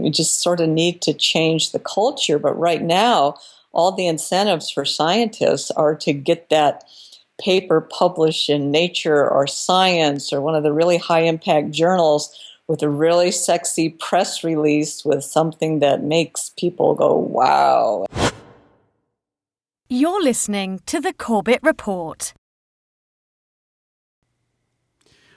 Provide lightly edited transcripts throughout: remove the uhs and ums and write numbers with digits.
We just sort of need to change the culture. But right now, all the incentives for scientists are to get that paper published in Nature or Science or one of the really high-impact journals with a really sexy press release with something that makes people go, wow. You're listening to The Corbett Report.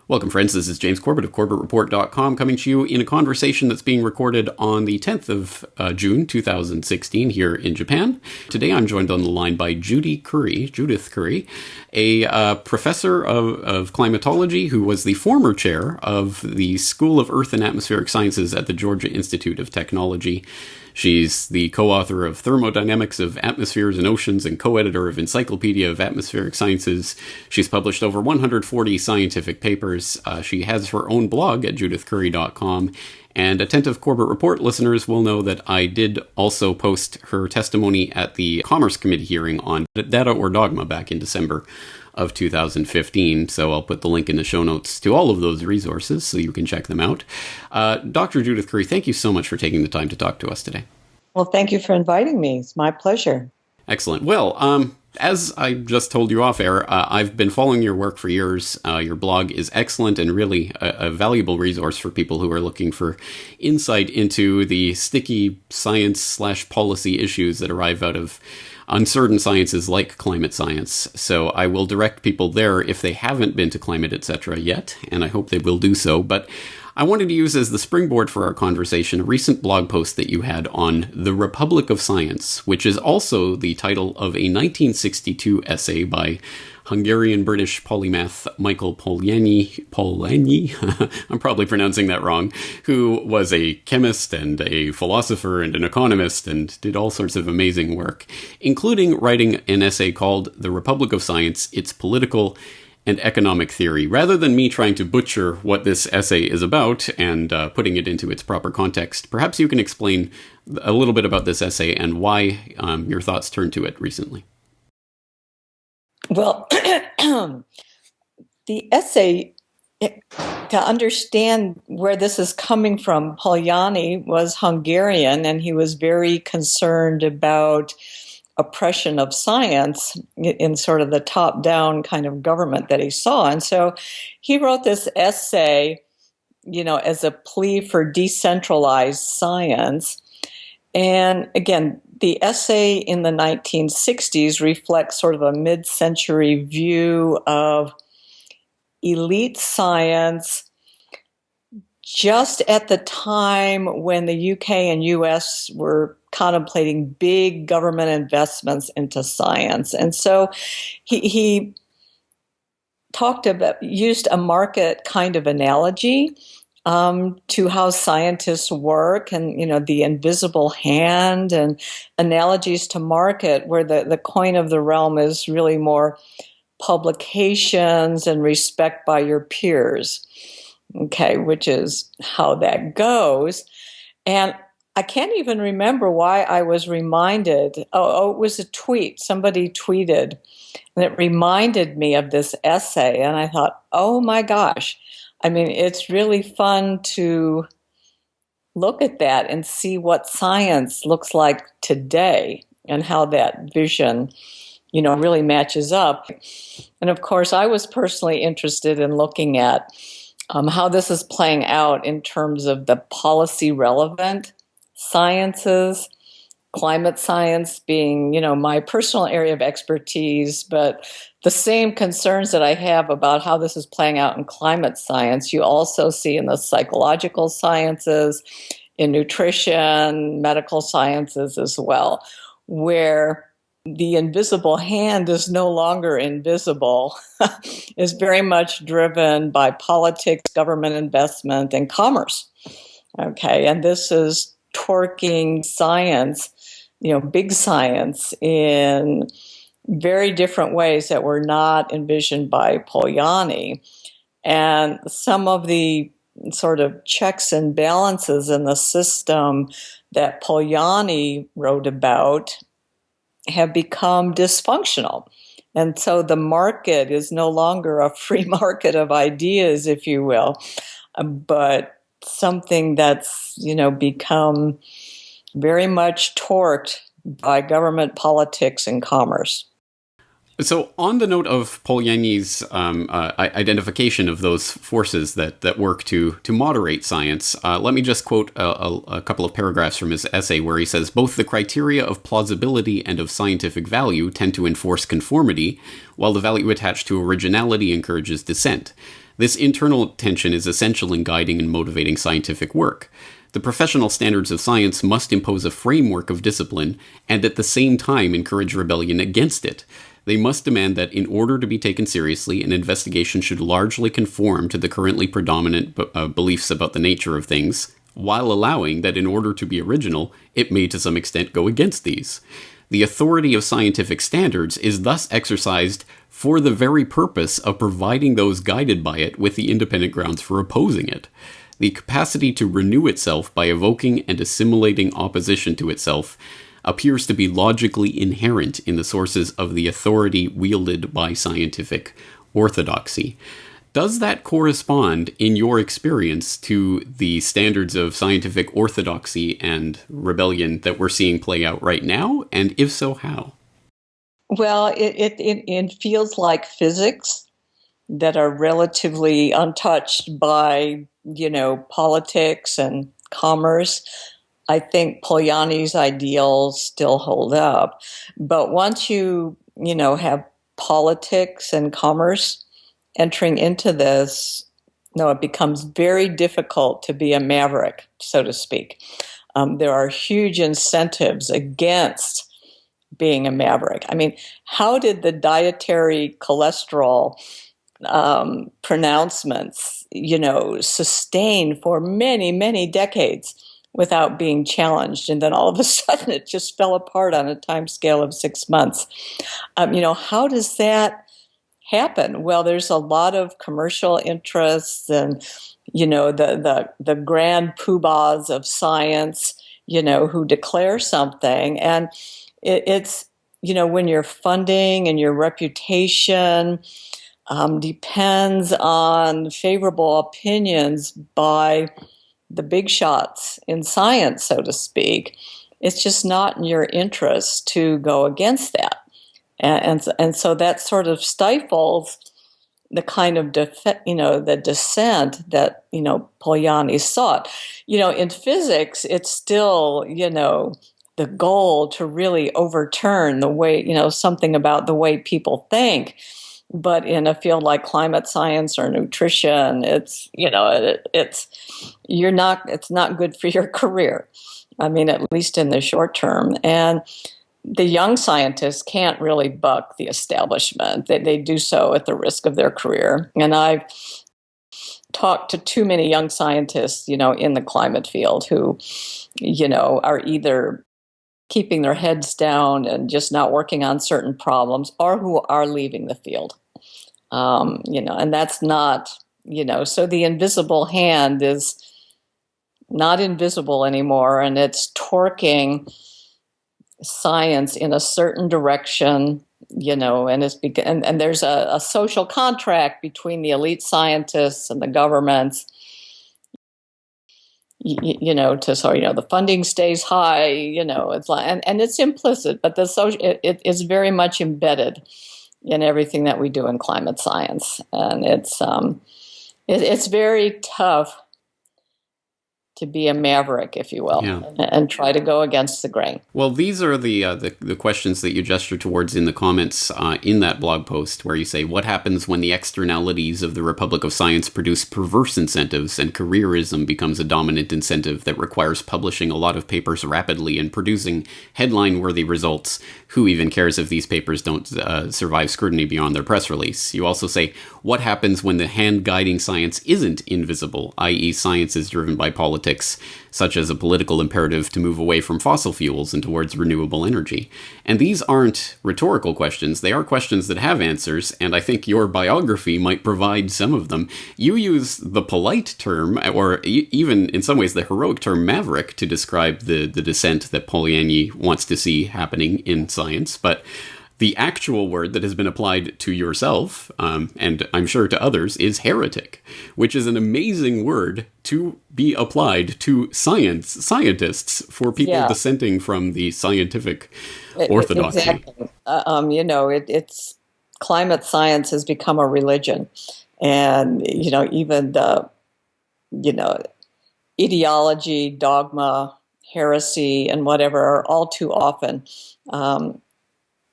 Welcome, friends. This is James Corbett of CorbettReport.com coming to you in a conversation that's being recorded on the 10th of June, 2016 here in Japan. Today I'm joined on the line by Judith Curry, a professor of climatology who was the former chair of the School of Earth and Atmospheric Sciences at the Georgia Institute of Technology. She's the co-author of Thermodynamics of Atmospheres and Oceans and co-editor of Encyclopedia of Atmospheric Sciences. She's published over 140 scientific papers. She has her own blog at judithcurry.com. And attentive Corbett Report listeners will know that I did also post her testimony at the Commerce Committee hearing on Data or Dogma back in December of 2015. So I'll put the link in the show notes to all of those resources so you can check them out. Dr. Judith Curry, thank you so much for taking the time to talk to us today. Well, thank you for inviting me. It's my pleasure. Excellent. Well, as I just told you off air, I've been following your work for years. Your blog is excellent and really a valuable resource for people who are looking for insight into the sticky science/policy issues that arrive out of uncertain sciences like climate science. So I will direct people there if they haven't been to Climate Etc. yet, and I hope they will do so. But I wanted to use as the springboard for our conversation a recent blog post that you had on The Republic of Science, which is also the title of a 1962 essay by Hungarian-British polymath Michael Polanyi, I'm probably pronouncing that wrong, who was a chemist and a philosopher and an economist and did all sorts of amazing work, including writing an essay called The Republic of Science, Its Political and Economic Theory. Rather than me trying to butcher what this essay is about and putting it into its proper context, perhaps you can explain a little bit about this essay and why your thoughts turned to it recently. Well, the essay, to understand where this is coming from, Polanyi was Hungarian, and he was very concerned about oppression of science in sort of the top-down kind of government that he saw. And so he wrote this essay, as a plea for decentralized science. And again, the essay in the 1960s reflects sort of a mid-century view of elite science just at the time when the UK and US were contemplating big government investments into science. And so he used a market kind of analogy to how scientists work and, the invisible hand and analogies to market where the coin of the realm is really more publications and respect by your peers, okay, which is how that goes. And I can't even remember why I was reminded. Oh, it was a tweet. Somebody tweeted, and it reminded me of this essay. And I thought, oh my gosh. I mean, it's really fun to look at that and see what science looks like today and how that vision, really matches up. And of course, I was personally interested in looking at how this is playing out in terms of the policy relevant sciences, climate science being, my personal area of expertise, but the same concerns that I have about how this is playing out in climate science, you also see in the psychological sciences, in nutrition, medical sciences as well, where the invisible hand is no longer invisible, is very much driven by politics, government investment, and commerce. Okay, and this is torquing science, big science in very different ways that were not envisioned by Polanyi. And some of the sort of checks and balances in the system that Polanyi wrote about have become dysfunctional. And so the market is no longer a free market of ideas, if you will, but something that's, become very much torqued by government politics and commerce. So, on the note of Polanyi's identification of those forces that work to moderate science, let me just quote a couple of paragraphs from his essay where he says, both the criteria of plausibility and of scientific value tend to enforce conformity, while the value attached to originality encourages dissent. This internal tension is essential in guiding and motivating scientific work. The professional standards of science must impose a framework of discipline and at the same time encourage rebellion against it. They must demand that in order to be taken seriously, an investigation should largely conform to the currently predominant beliefs about the nature of things, while allowing that in order to be original, it may to some extent go against these. The authority of scientific standards is thus exercised for the very purpose of providing those guided by it with the independent grounds for opposing it. The capacity to renew itself by evoking and assimilating opposition to itself appears to be logically inherent in the sources of the authority wielded by scientific orthodoxy. Does that correspond, in your experience, to the standards of scientific orthodoxy and rebellion that we're seeing play out right now? And if so, how? Well, it feels like physics that are relatively untouched by, politics and commerce. I think Polanyi's ideals still hold up. But once you have politics and commerce entering into this, it becomes very difficult to be a maverick, so to speak. There are huge incentives against being a maverick. I mean, how did the dietary cholesterol pronouncements, sustain for many, many decades without being challenged? And then all of a sudden it just fell apart on a time scale of 6 months. How does that happen? Well, there's a lot of commercial interests and, the grand poobahs of science, who declare something. And it's, when your funding and your reputation depends on favorable opinions by the big shots in science, so to speak, it's just not in your interest to go against that. And so that sort of stifles the kind of, the dissent that, Polanyi sought. In physics, it's still, the goal to really overturn the way, something about the way people think. But in a field like climate science or nutrition, it's not good for your career. I mean, at least in the short term. And the young scientists can't really buck the establishment. They do so at the risk of their career. And I've talked to too many young scientists, in the climate field who, are either keeping their heads down and just not working on certain problems, or who are leaving the field. And that's not, so the invisible hand is not invisible anymore, and it's torquing science in a certain direction, and there's a social contract between the elite scientists and the governments, the funding stays high, it's like, and it's implicit, but it is very much embedded in everything that we do in climate science. And it's very tough to be a maverick, if you will, and try to go against the grain. Well, these are the questions that you gesture towards in the comments in that blog post, where you say, what happens when the externalities of the Republic of Science produce perverse incentives and careerism becomes a dominant incentive that requires publishing a lot of papers rapidly and producing headline-worthy results? Who even cares if these papers don't survive scrutiny beyond their press release? You also say, what happens when the hand guiding science isn't invisible, i.e. science is driven by politics, such as a political imperative to move away from fossil fuels and towards renewable energy? And these aren't rhetorical questions. They are questions that have answers, and I think your biography might provide some of them. You use the polite term, or even in some ways the heroic term maverick, to describe the dissent that Polanyi wants to see happening in science. But The actual word that has been applied to yourself, and I'm sure to others, is heretic, which is an amazing word to be applied to scientists for people Yeah, dissenting from the scientific orthodoxy. exactly. It's climate science has become a religion, and even the you know ideology, dogma, heresy, and whatever are all too often um,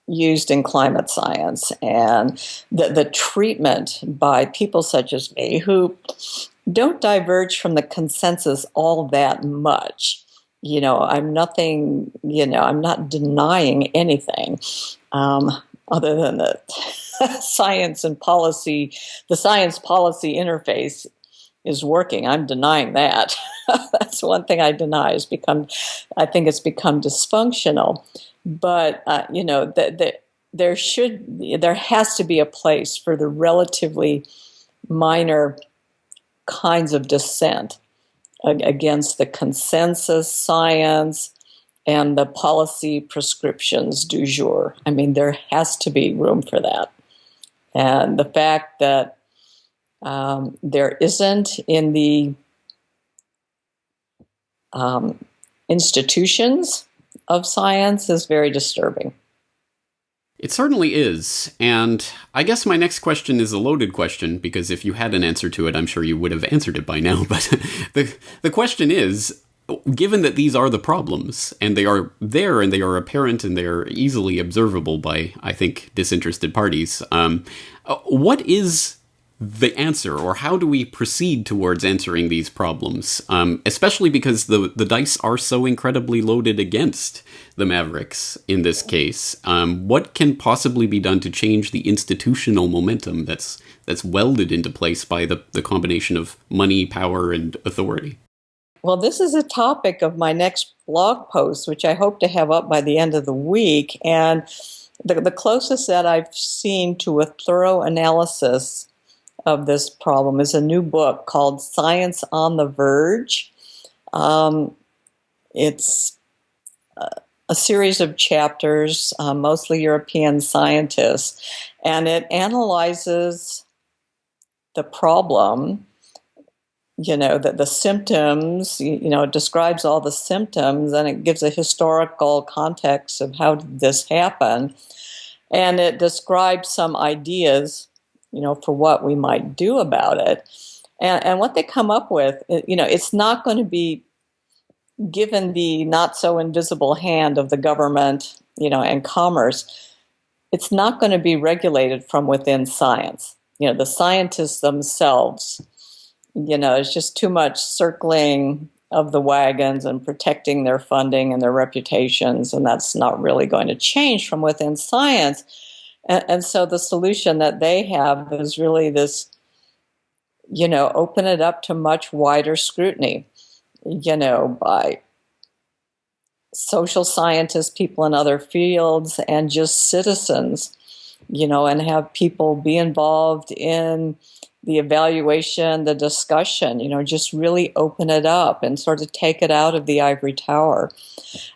used in climate science. And the treatment by people such as me who don't diverge from the consensus all that much. I'm nothing, I'm not denying anything other than the science and policy, the science policy interface is working. I'm denying that. That's one thing I deny. I think it's become dysfunctional. But there has to be a place for the relatively minor kinds of dissent against the consensus science and the policy prescriptions du jour. I mean, there has to be room for that. And the fact that there isn't in the institutions of science is very disturbing. It certainly is. And I guess my next question is a loaded question, because if you had an answer to it, I'm sure you would have answered it by now. But the question is, given that these are the problems, and they are there, and they are apparent, and they are easily observable by, I think, disinterested parties, what is the answer, or how do we proceed towards answering these problems? Especially because the dice are so incredibly loaded against the Mavericks in this case. What can possibly be done to change the institutional momentum that's welded into place by the combination of money, power, and authority? Well, this is a topic of my next blog post, which I hope to have up by the end of the week. And the closest that I've seen to a thorough analysis of this problem is a new book called Science on the Verge. It's a series of chapters, mostly European scientists, and it analyzes the problem, the symptoms, it describes all the symptoms, and it gives a historical context of how did this happen, and it describes some ideas for what we might do about it. And what they come up with, it's not going to be given the not so invisible hand of the government, and commerce. It's not going to be regulated from within science. The scientists themselves, it's just too much circling of the wagons and protecting their funding and their reputations, and that's not really going to change from within science. And so the solution that they have is really this, open it up to much wider scrutiny, by social scientists, people in other fields, and just citizens, and have people be involved in the evaluation, the discussion, just really open it up and sort of take it out of the ivory tower.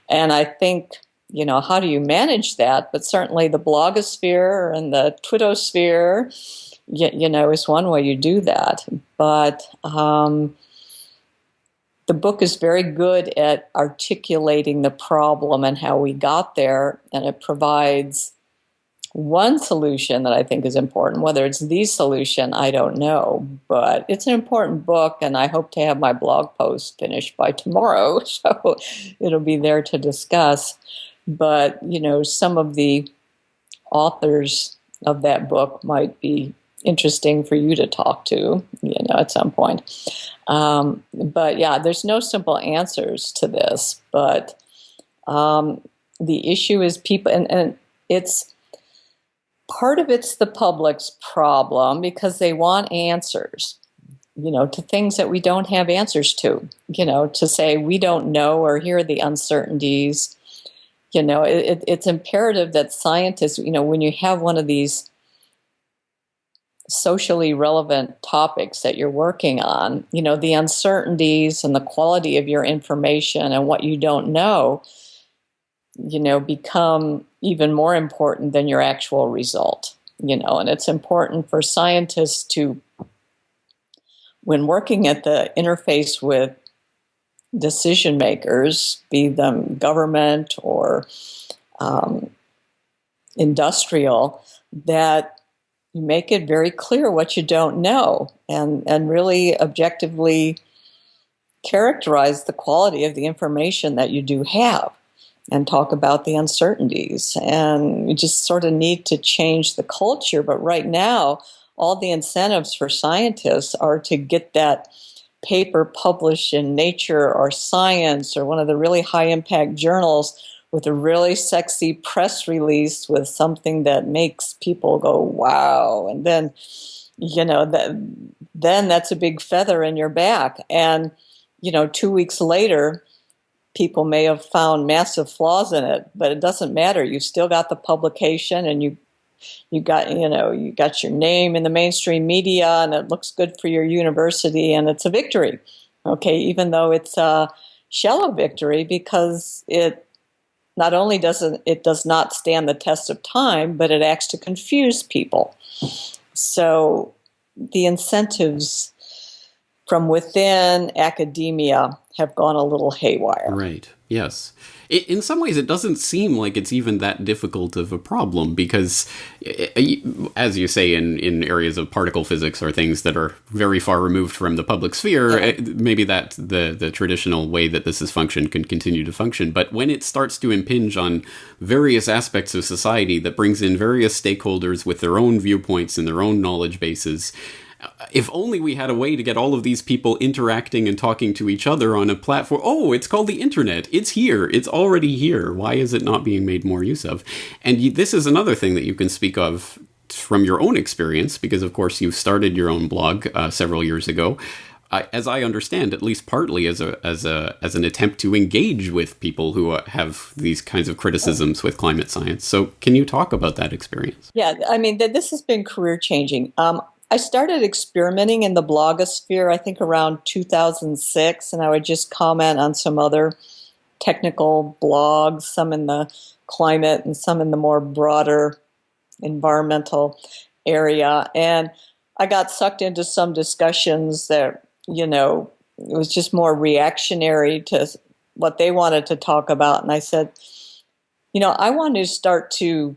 And I think, how do you manage that? But certainly the blogosphere and the Twittosphere, is one way you do that. But the book is very good at articulating the problem and how we got there, and it provides one solution that I think is important. Whether it's the solution, I don't know, but it's an important book, and I hope to have my blog post finished by tomorrow, so it'll be there to discuss. But, some of the authors of that book might be interesting for you to talk to, at some point. But yeah, there's no simple answers to this, but the issue is people, and it's part of it's the public's problem because they want answers, to things that we don't have answers to, to say we don't know or here are the uncertainties. It's imperative that scientists, when you have one of these socially relevant topics that you're working on, the uncertainties and the quality of your information and what you don't know, become even more important than your actual result. And it's important for scientists to, when working at the interface with decision makers, be them government or industrial, that you make it very clear what you don't know and really objectively characterize the quality of the information that you do have and talk about the uncertainties. And you just sort of need to change the culture. But right now, all the incentives for scientists are to get that paper published in Nature or Science or one of the really high-impact journals with a really sexy press release with something that makes people go, wow. And then, then that's a big feather in your back. And, 2 weeks later, people may have found massive flaws in it, but it doesn't matter. You still got the publication, and you got your name in the mainstream media, and it looks good for your university, and it's a victory. Okay, even though it's a shallow victory, because it not only does not stand the test of time, but it acts to confuse people. So the incentives from within academia have gone a little haywire. Right. Yes. In some ways, it doesn't seem like it's even that difficult of a problem because, as you say, in areas of particle physics or things that are very far removed from the public sphere, maybe that the traditional way that this has functioned can continue to function. But when it starts to impinge on various aspects of society that brings in various stakeholders with their own viewpoints and their own knowledge bases, if only we had a way to get all of these people interacting and talking to each other on a platform. Oh, it's called the internet. It's here. It's already here. Why is it not being made more use of? And this is another thing that you can speak of from your own experience, because of course you started your own blog several years ago. As I understand, at least partly as an attempt to engage with people who have these kinds of criticisms with climate science. So can you talk about that experience? Yeah, I mean, this has been career changing. I started experimenting in the blogosphere, I think around 2006, and I would just comment on some other technical blogs, some in the climate and some in the more broader environmental area. And I got sucked into some discussions that, it was just more reactionary to what they wanted to talk about. And I said, I want to start to,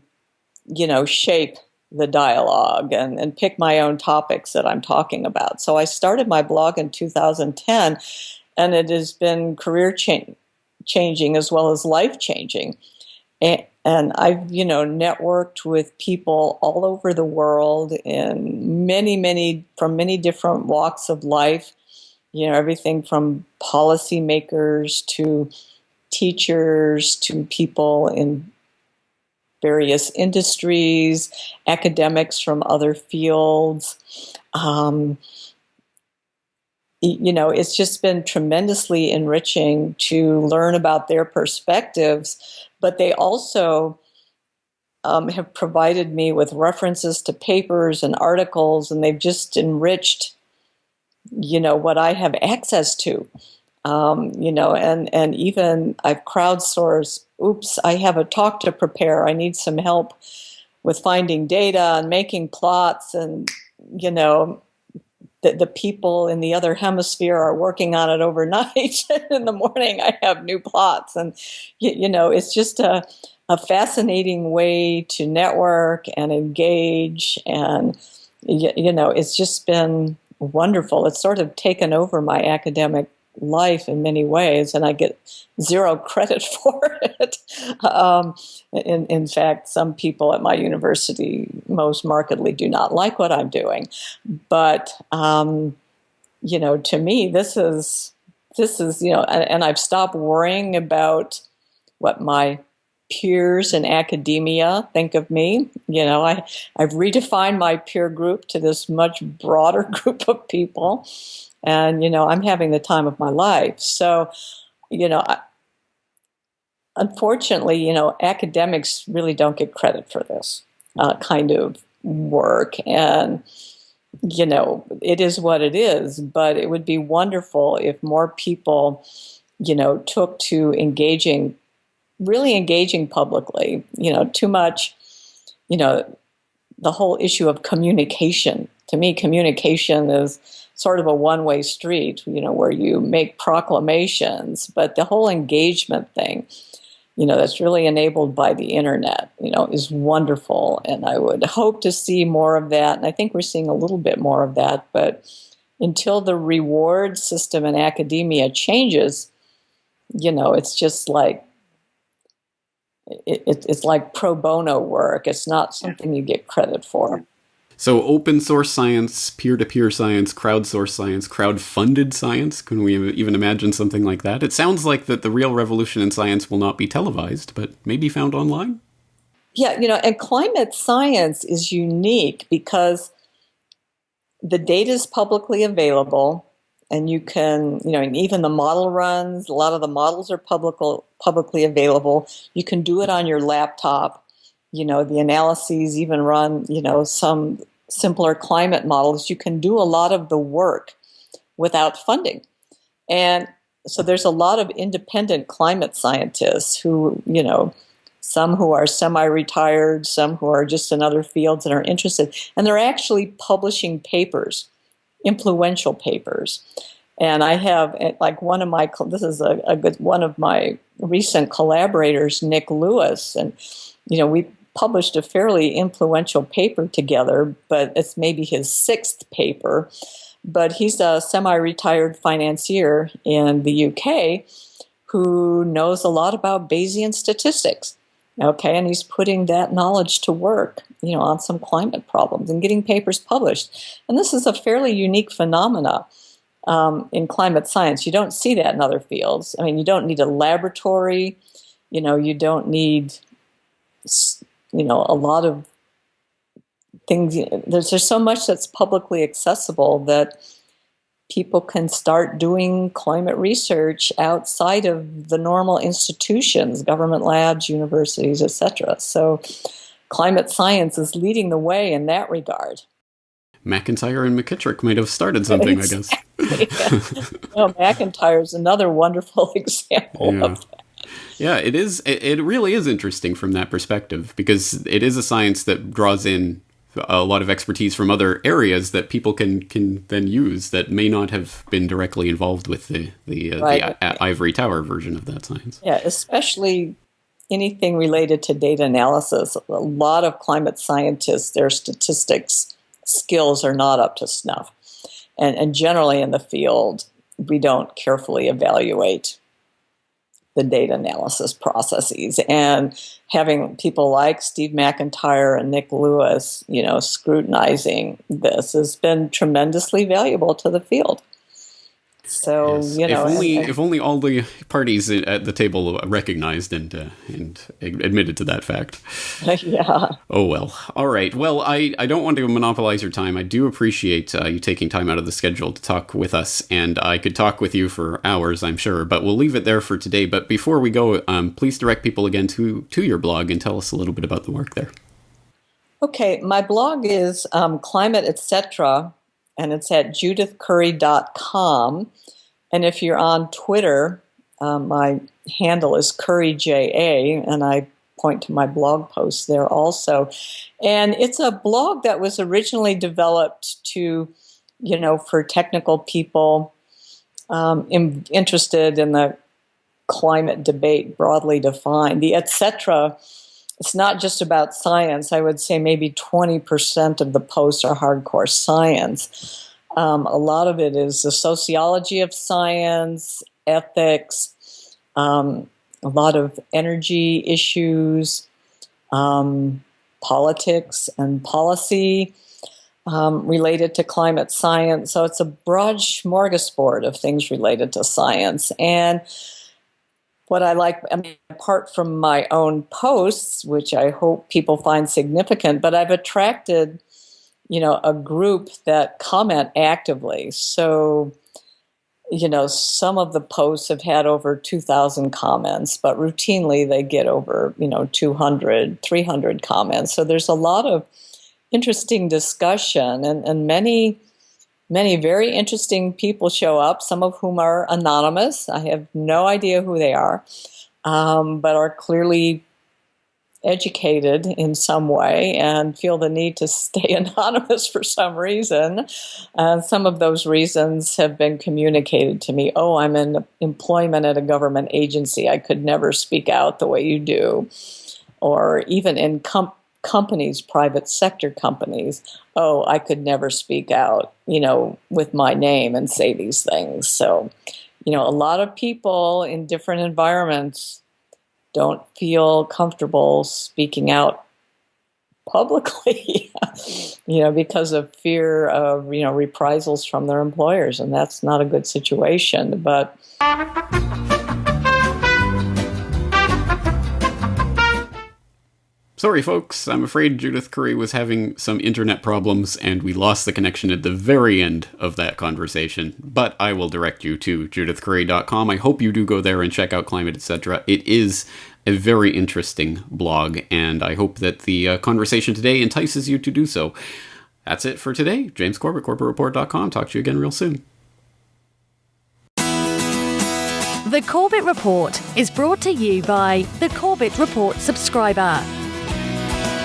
shape the dialogue and pick my own topics that I'm talking about. So I started my blog in 2010, and it has been career changing as well as life changing. And I've, networked with people all over the world in from many different walks of life, everything from policymakers to teachers to people in various industries, academics from other fields. It's just been tremendously enriching to learn about their perspectives, but they also have provided me with references to papers and articles, and they've just enriched, what I have access to. And even I've crowdsourced, I have a talk to prepare. I need some help with finding data and making plots. And, the people in the other hemisphere are working on it overnight. In the morning, I have new plots. And, it's just a fascinating way to network and engage. And, it's just been wonderful. It's sort of taken over my academic life in many ways, and I get zero credit for it. In fact, some people at my university most markedly do not like what I'm doing. But to me, this is and I've stopped worrying about what my peers in academia think of me. I've redefined my peer group to this much broader group of people. And, I'm having the time of my life. So, unfortunately, academics really don't get credit for this kind of work. And, it is what it is. But it would be wonderful if more people, took to engaging really engaging publicly, too much, you know, the whole issue of communication. To me, communication is sort of a one-way street, where you make proclamations, but the whole engagement thing, that's really enabled by the internet, is wonderful. And I would hope to see more of that. And I think we're seeing a little bit more of that. But until the reward system in academia changes, it's just like, it's like pro bono work. It's not something you get credit for. So open source science, peer-to-peer science, crowdsourced science, crowd-funded science. Can we even imagine something like that? It sounds like that the real revolution in science will not be televised, but maybe found online? Yeah, and climate science is unique because the data is publicly available, and you can, and even the model runs, a lot of the models are publicly available. You can do it on your laptop. The analyses even run, some simpler climate models. You can do a lot of the work without funding. And so there's a lot of independent climate scientists who, some who are semi-retired, some who are just in other fields and are interested. And they're actually publishing papers, influential papers. And I have, like, this is a good one of my recent collaborators, Nick Lewis, and we published a fairly influential paper together, but it's maybe his 6th paper. But he's a semi-retired financier in the UK who knows a lot about Bayesian statistics. Okay, and he's putting that knowledge to work, on some climate problems and getting papers published. And this is a fairly unique phenomena in climate science. You don't see that in other fields. I mean, you don't need a laboratory. You don't need a lot of things. There's so much that's publicly accessible that people can start doing climate research outside of the normal institutions, government labs, universities, etc. So climate science is leading the way in that regard. McIntyre and McKittrick might have started something, I guess. McIntyre is another wonderful example of that. Yeah, it is. It really is interesting from that perspective, because it is a science that draws in a lot of expertise from other areas that people can then use that may not have been directly involved with the ivory tower version of that science. Yeah, especially anything related to data analysis. A lot of climate scientists, their statistics skills are not up to snuff. And generally in the field, we don't carefully evaluate the data analysis processes. And having people like Steve McIntyre and Nick Lewis, scrutinizing this has been tremendously valuable to the field. So, yes. If only all the parties at the table recognized and admitted to that fact. Yeah. Oh, well. All right. Well, I don't want to monopolize your time. I do appreciate you taking time out of the schedule to talk with us, and I could talk with you for hours, I'm sure, but we'll leave it there for today. But before we go, please direct people again to your blog and tell us a little bit about the work there. Okay. My blog is Climate Etc., and it's at judithcurry.com. And if you're on Twitter, my handle is CurryJA, and I point to my blog posts there also. And it's a blog that was originally developed to, for technical people interested in the climate debate broadly defined. The etc. It's not just about science. I would say maybe 20% of the posts are hardcore science. A lot of it is the sociology of science, ethics, a lot of energy issues, politics and policy related to climate science. So it's a broad smorgasbord of things related to science. And what I like, apart from my own posts, which I hope people find significant, but I've attracted, a group that comment actively. So, some of the posts have had over 2,000 comments, but routinely they get over, 200, 300 comments. So there's a lot of interesting discussion, and many very interesting people show up, some of whom are anonymous. I have no idea who they are. but are clearly educated in some way and feel the need to stay anonymous for some reason. Some of those reasons have been communicated to me. Oh, I'm in employment at a government agency. I could never speak out the way you do. Or even in companies, private sector companies. Oh, I could never speak out, with my name and say these things. So, a lot of people in different environments don't feel comfortable speaking out publicly, because of fear of, reprisals from their employers. And that's not a good situation. But sorry, folks. I'm afraid Judith Curry was having some internet problems, and we lost the connection at the very end of that conversation. But I will direct you to judithcurry.com. I hope you do go there and check out Climate Etc. It is a very interesting blog, and I hope that the conversation today entices you to do so. That's it for today. James Corbett, CorbettReport.com. Talk to you again real soon. The Corbett Report is brought to you by the Corbett Report subscriber,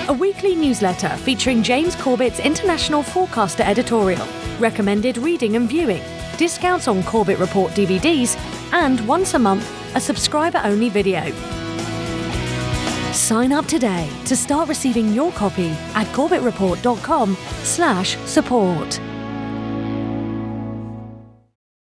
a weekly newsletter featuring James Corbett's International Forecaster editorial, recommended reading and viewing, discounts on Corbett Report DVDs, and once a month, a subscriber-only video. Sign up today to start receiving your copy at corbettreport.com/support.